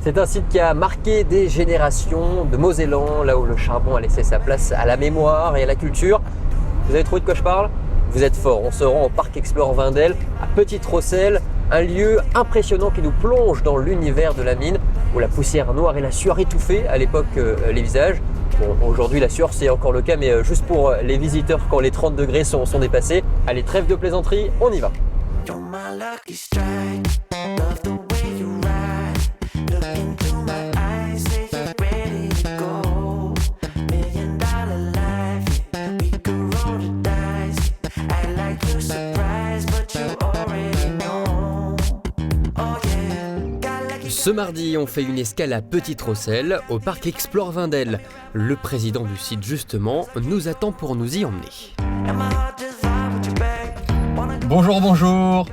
C'est un site qui a marqué des générations de Mosellans, là où le charbon a laissé sa place à la mémoire et à la culture. Vous avez trouvé de quoi je parle? Vous êtes fort. On se rend au Parc Explore Wendel, à Petite-Rosselle, un lieu impressionnant qui nous plonge dans l'univers de la mine, où la poussière noire et la sueur étouffaient à l'époque les visages. Bon, aujourd'hui la sueur c'est encore le cas, mais juste pour les visiteurs quand les 30 degrés sont dépassés. Allez, trêve de plaisanterie, on y va. You're my lucky strike. Love the way you ride. Look into my eyes, say you're ready to go. $1 million life, we could roll the dice. Act like you're surprised, but you already know. Oh yeah. Ce mardi, on fait une escale à Petite-Rosselle, au Parc Explore Wendel. Le président du site, justement, nous attend pour nous y emmener. Bonjour, bonjour.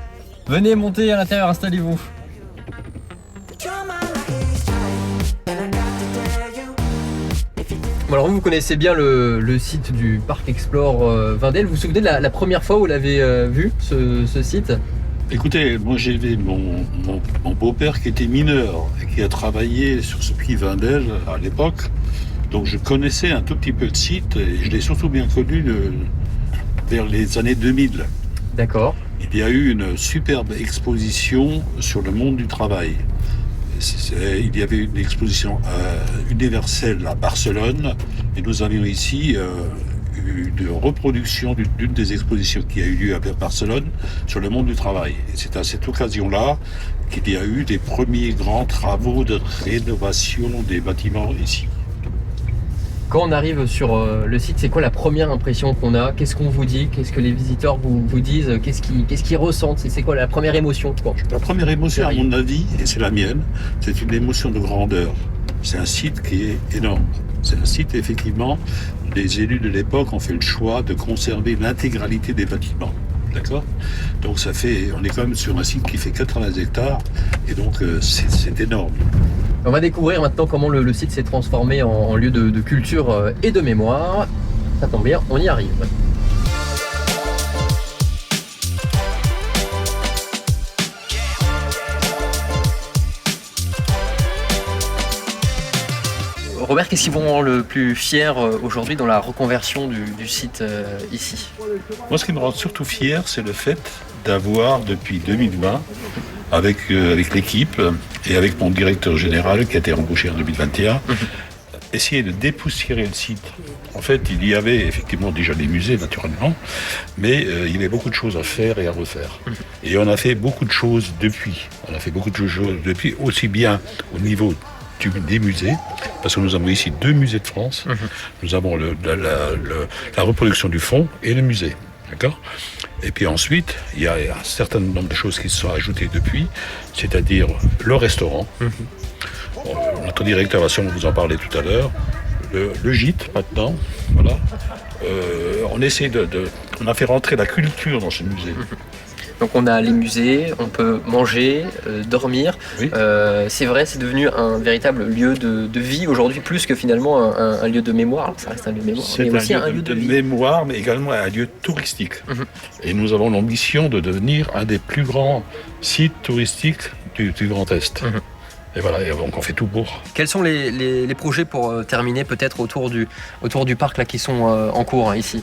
Venez monter à l'intérieur, installez-vous. Bon, alors vous connaissez bien le site du Parc Explore Wendel. Vous vous souvenez de la première fois où vous l'avez vu, ce site? Écoutez, moi j'avais mon beau-père qui était mineur et qui a travaillé sur ce puits Wendel à l'époque. Donc je connaissais un tout petit peu le site et je l'ai surtout bien connu vers les années 2000. D'accord. Il y a eu une superbe exposition sur le monde du travail. Il y avait une exposition universelle à Barcelone et nous avions ici une reproduction d'une des expositions qui a eu lieu à Barcelone sur le monde du travail. Et c'est à cette occasion-là qu'il y a eu des premiers grands travaux de rénovation des bâtiments ici. Quand on arrive sur le site, c'est quoi la première impression qu'on a? Qu'est-ce qu'on vous dit? Qu'est-ce que les visiteurs vous disent? Qu'est-ce qu'ils ressentent? C'est quoi la première émotion? La première émotion, à mon avis, et c'est la mienne, c'est une émotion de grandeur. C'est un site qui est énorme. C'est un site, effectivement, les élus de l'époque ont fait le choix de conserver l'intégralité des bâtiments. D'accord? Donc on est quand même sur un site qui fait 80 hectares, et donc c'est énorme. On va découvrir maintenant comment le site s'est transformé en lieu de culture et de mémoire. Ça tombe bien, on y arrive. Robert, qu'est-ce qui vous rend le plus fier aujourd'hui dans la reconversion du site ici? Moi, ce qui me rend surtout fier, c'est le fait d'avoir, depuis 2020, avec l'équipe et avec mon directeur général qui a été embauché en 2021, essayer de dépoussiérer le site. En fait, il y avait effectivement déjà des musées, naturellement, mais il y avait beaucoup de choses à faire et à refaire. Et on a fait beaucoup de choses depuis. On a fait beaucoup de choses depuis, aussi bien au niveau des musées, parce que nous avons ici 2 musées de France. Nous avons la reproduction du fond et le musée. D'accord ? Et puis ensuite, il y a un certain nombre de choses qui se sont ajoutées depuis, c'est-à-dire le restaurant. Bon, notre directeur va sûrement vous en parler tout à l'heure. Le gîte, maintenant. Voilà. On a fait rentrer la culture dans ce musée. Donc on a les musées, on peut manger, dormir. Oui. C'est vrai, c'est devenu un véritable lieu de vie aujourd'hui, plus que finalement un lieu de mémoire. Alors, ça reste un lieu de mémoire, c'est mais aussi un lieu de vie. Mémoire, mais également un lieu touristique. Et nous avons l'ambition de devenir un des plus grands sites touristiques du Grand Est. Et voilà, et donc on fait tout pour. Quels sont les projets pour terminer peut-être autour du parc là, qui sont en cours ici?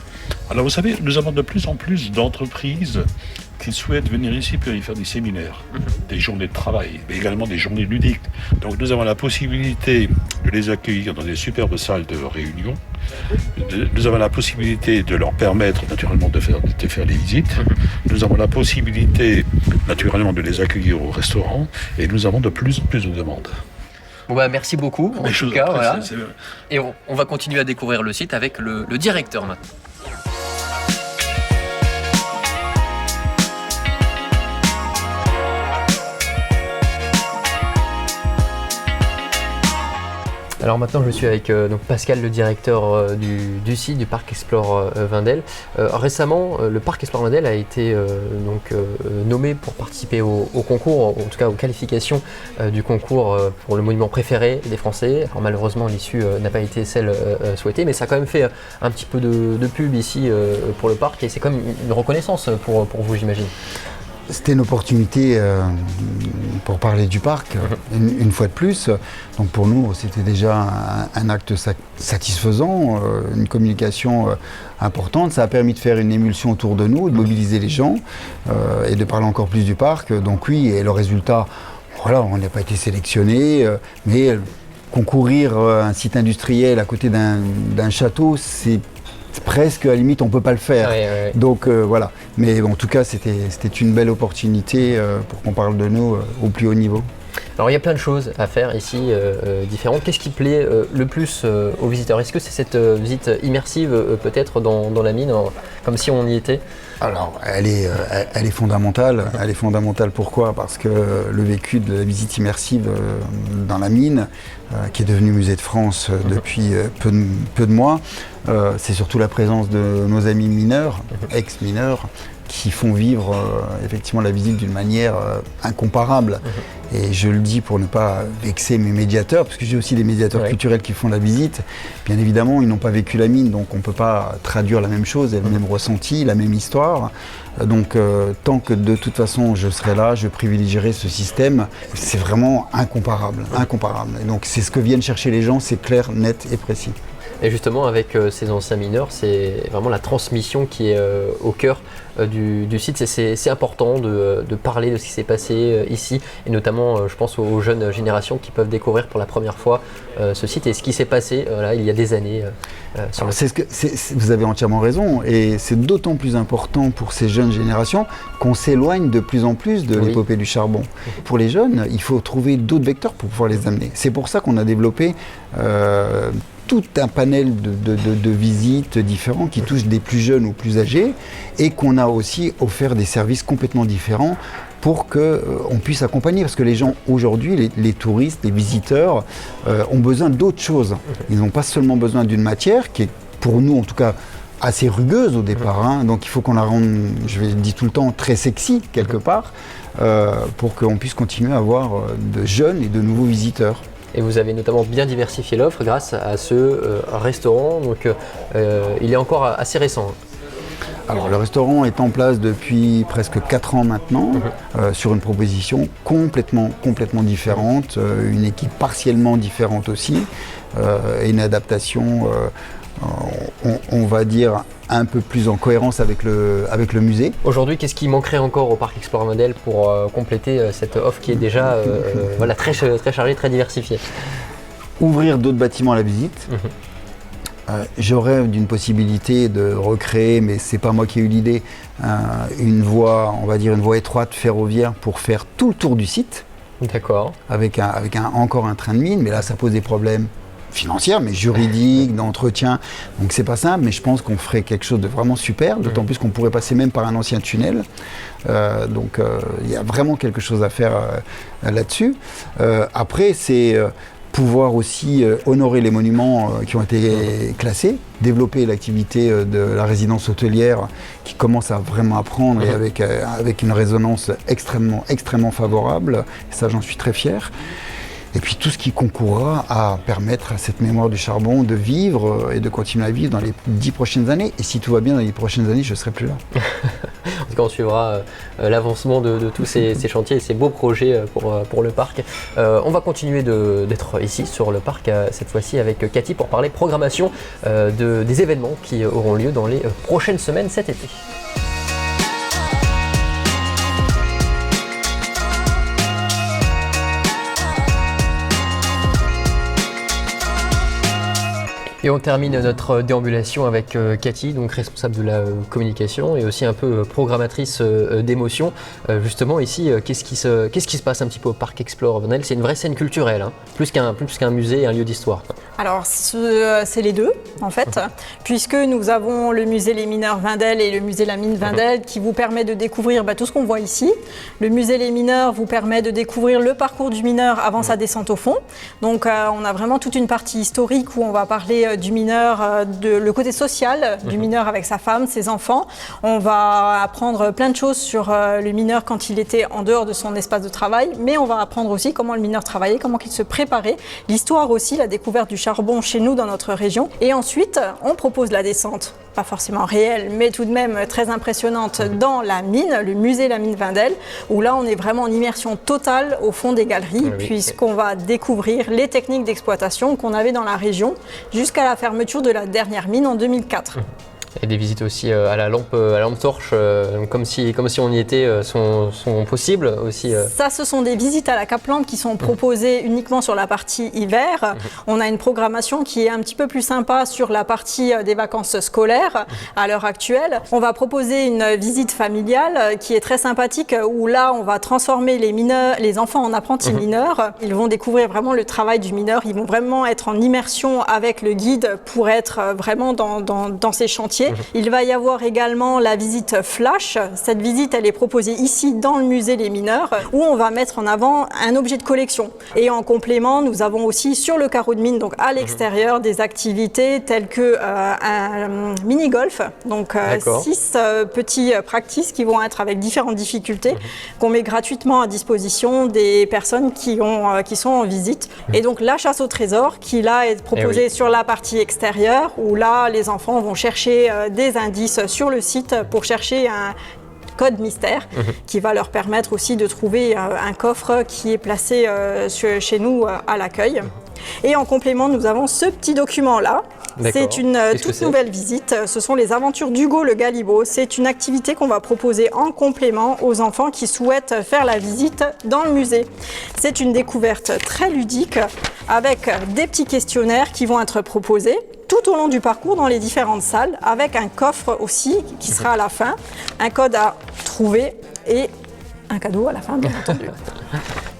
Alors vous savez, nous avons de plus en plus d'entreprises qui souhaitent venir ici pour y faire des séminaires, des journées de travail, mais également des journées ludiques. Donc nous avons la possibilité de les accueillir dans des superbes salles de réunion. Nous avons la possibilité de leur permettre naturellement de faire les visites. Nous avons la possibilité naturellement de les accueillir au restaurant et nous avons de plus en plus de demandes. Bon bah merci beaucoup en tout cas. Voilà. Et on va continuer à découvrir le site avec le directeur maintenant. Alors maintenant je suis avec donc Pascal, le directeur du site du Parc Explore Wendel. Récemment, le Parc Explore Wendel a été nommé pour participer au concours, en tout cas aux qualifications du concours pour le monument préféré des Français. Alors malheureusement l'issue n'a pas été celle souhaitée, mais ça a quand même fait un petit peu de pub ici pour le parc et c'est quand même une reconnaissance pour vous, j'imagine. C'était une opportunité pour parler du parc, une fois de plus. Donc pour nous, c'était déjà un acte satisfaisant, une communication importante. Ça a permis de faire une émulsion autour de nous, de mobiliser les gens et de parler encore plus du parc. Donc oui, et le résultat, voilà, on n'a pas été sélectionné, mais concourir un site industriel à côté d'un château, c'est presque, à la limite, on ne peut pas le faire. Ouais. Donc voilà. Mais en tout cas, c'était une belle opportunité pour qu'on parle de nous au plus haut niveau. Alors il y a plein de choses à faire ici, différentes. Qu'est-ce qui plaît le plus aux visiteurs? Est-ce que c'est cette visite immersive peut-être dans la mine, comme si on y était? Alors, elle est fondamentale. Elle est fondamentale, pourquoi? Parce que le vécu de la visite immersive dans la mine, qui est devenue musée de France depuis peu de mois, c'est surtout la présence de nos amis mineurs, ex-mineurs, qui font vivre effectivement la visite d'une manière incomparable. Et je le dis pour ne pas vexer mes médiateurs, parce que j'ai aussi des médiateurs culturels qui font la visite. Bien évidemment, ils n'ont pas vécu la mine, donc on ne peut pas traduire la même chose, le même ressenti, la même histoire. Donc tant que de toute façon je serai là, je privilégierai ce système. C'est vraiment incomparable, incomparable. Et donc c'est ce que viennent chercher les gens, c'est clair, net et précis. Et justement, avec ces anciens mineurs, c'est vraiment la transmission qui est au cœur du site. C'est important de parler de ce qui s'est passé ici, et notamment, je pense aux jeunes générations qui peuvent découvrir pour la première fois ce site et ce qui s'est passé là, il y a des années. Vous avez entièrement raison, et c'est d'autant plus important pour ces jeunes générations qu'on s'éloigne de plus en plus de l'épopée du charbon. Pour les jeunes, il faut trouver d'autres vecteurs pour pouvoir les amener. C'est pour ça qu'on a développé tout un panel de visites différents qui touchent des plus jeunes ou plus âgés, et qu'on a aussi offert des services complètement différents pour qu'on puisse accompagner, parce que les gens aujourd'hui, les touristes, les visiteurs, ont besoin d'autre chose. Ils n'ont pas seulement besoin d'une matière qui est, pour nous en tout cas, assez rugueuse au départ, hein. Donc il faut qu'on la rende, je le dis tout le temps, très sexy quelque part, pour qu'on puisse continuer à avoir de jeunes et de nouveaux visiteurs. Et vous avez notamment bien diversifié l'offre grâce à ce restaurant, donc il est encore assez récent. Alors le restaurant est en place depuis presque 4 ans maintenant, sur une proposition complètement différente, une équipe partiellement différente aussi, et une adaptation, on va dire, un peu plus en cohérence avec le musée. Aujourd'hui, qu'est-ce qui manquerait encore au Parc Explore Vendel pour compléter cette offre qui est déjà voilà, très chargée, très diversifiée? Ouvrir d'autres bâtiments à la visite. Je rêve d'une possibilité de recréer, mais c'est pas moi qui ai eu l'idée, une voie, on va dire une voie étroite ferroviaire pour faire tout le tour du site. D'accord. Avec encore un train de mine, mais là ça pose des problèmes financiers, mais juridiques, d'entretien. Donc c'est pas simple, mais je pense qu'on ferait quelque chose de vraiment super, d'autant plus qu'on pourrait passer même par un ancien tunnel. Donc il y a vraiment quelque chose à faire là-dessus. Après, c'est pouvoir aussi honorer les monuments qui ont été classés, développer l'activité de la résidence hôtelière qui commence à vraiment prendre, et avec une résonance extrêmement favorable. Et ça, j'en suis très fier. Et puis tout ce qui concourra à permettre à cette mémoire du charbon de vivre et de continuer à vivre dans les 10 prochaines années. Et si tout va bien dans les prochaines années, je ne serai plus là. En tout cas, on suivra l'avancement de tous ces chantiers et ces beaux projets pour le parc. On va continuer d'être ici sur le parc, cette fois-ci avec Cathy, pour parler programmation des événements qui auront lieu dans les prochaines semaines cet été. Et on termine notre déambulation avec Cathy, donc responsable de la communication et aussi un peu programmatrice d'émotions. Justement ici, qu'est-ce qui se passe un petit peu au Parc Explore Vendel? C'est une vraie scène culturelle, hein, plus qu'un musée et un lieu d'histoire. Alors c'est les deux en fait, puisque nous avons le musée Les Mineurs Vendel et le musée La Mine Vendel qui vous permet de découvrir tout ce qu'on voit ici. Le musée Les Mineurs vous permet de découvrir le parcours du mineur avant sa descente au fond. Donc on a vraiment toute une partie historique où on va parler du mineur, le côté social du mineur avec sa femme, ses enfants. On va apprendre plein de choses sur le mineur quand il était en dehors de son espace de travail, mais on va apprendre aussi comment le mineur travaillait, comment il se préparait, l'histoire aussi, la découverte du charbon chez nous dans notre région. Et ensuite, on propose la descente pas forcément réelle, mais tout de même très impressionnante dans la mine, le musée La Mine Wendel, où là on est vraiment en immersion totale au fond des galeries, puisqu'on va découvrir les techniques d'exploitation qu'on avait dans la région jusqu'à la fermeture de la dernière mine en 2004. Et des visites aussi à la lampe torche, comme si on y était, sont possibles aussi. Ça, ce sont des visites à la cape-lampe qui sont proposées uniquement sur la partie hiver. On a une programmation qui est un petit peu plus sympa sur la partie des vacances scolaires à l'heure actuelle. On va proposer une visite familiale qui est très sympathique, où là, on va transformer les enfants en apprentis mineurs. Ils vont découvrir vraiment le travail du mineur. Ils vont vraiment être en immersion avec le guide pour être vraiment dans ces chantiers. Il va y avoir également la visite flash. Cette visite, elle est proposée ici dans le musée des mineurs, où on va mettre en avant un objet de collection. Et en complément, nous avons aussi sur le carreau de mine, donc à l'extérieur, des activités telles que un mini-golf, donc 6 petits practices qui vont être avec différentes difficultés, qu'on met gratuitement à disposition des personnes qui sont en visite. Et donc la chasse au trésor, qui là est proposée sur la partie extérieure, où là, les enfants vont chercher des indices sur le site pour chercher un code mystère qui va leur permettre aussi de trouver un coffre qui est placé chez nous à l'accueil. Et en complément, nous avons ce petit document-là. C'est une toute nouvelle visite. Ce sont les aventures d'Hugo le Galibot. C'est une activité qu'on va proposer en complément aux enfants qui souhaitent faire la visite dans le musée. C'est une découverte très ludique avec des petits questionnaires qui vont être proposés tout au long du parcours dans les différentes salles, avec un coffre aussi qui sera à la fin, un code à trouver et un cadeau à la fin, bien entendu.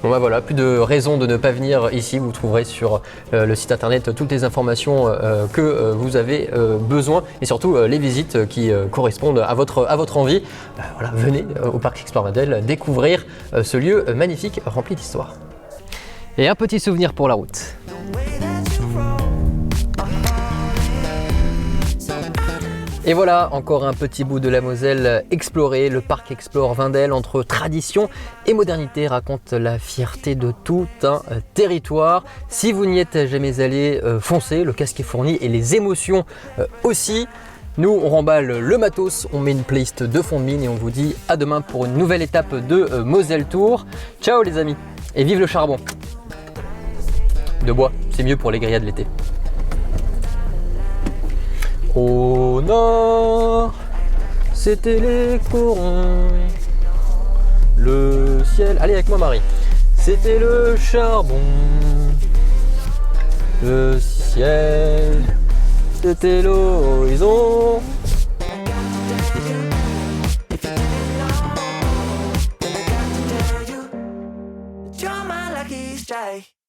Bon bah voilà, plus de raison de ne pas venir ici. Vous trouverez sur le site internet toutes les informations que vous avez besoin, et surtout les visites qui correspondent à votre envie. Voilà, venez au Parc Explore Wendel découvrir ce lieu magnifique rempli d'histoire. Et un petit souvenir pour la route. Et voilà, encore un petit bout de la Moselle exploré. Le Parc Explore Wendel, entre tradition et modernité, raconte la fierté de tout un territoire. Si vous n'y êtes jamais allé, foncez, le casque est fourni et les émotions aussi. Nous, on remballe le matos, on met une playlist de fond de mine et on vous dit à demain pour une nouvelle étape de Moselle Tour. Ciao les amis, et vive le charbon. De bois, c'est mieux pour les grillades l'été. Au nord, c'était les corons, le ciel, allez avec moi Marie, c'était le charbon, le ciel, c'était l'horizon. You're my lucky strike.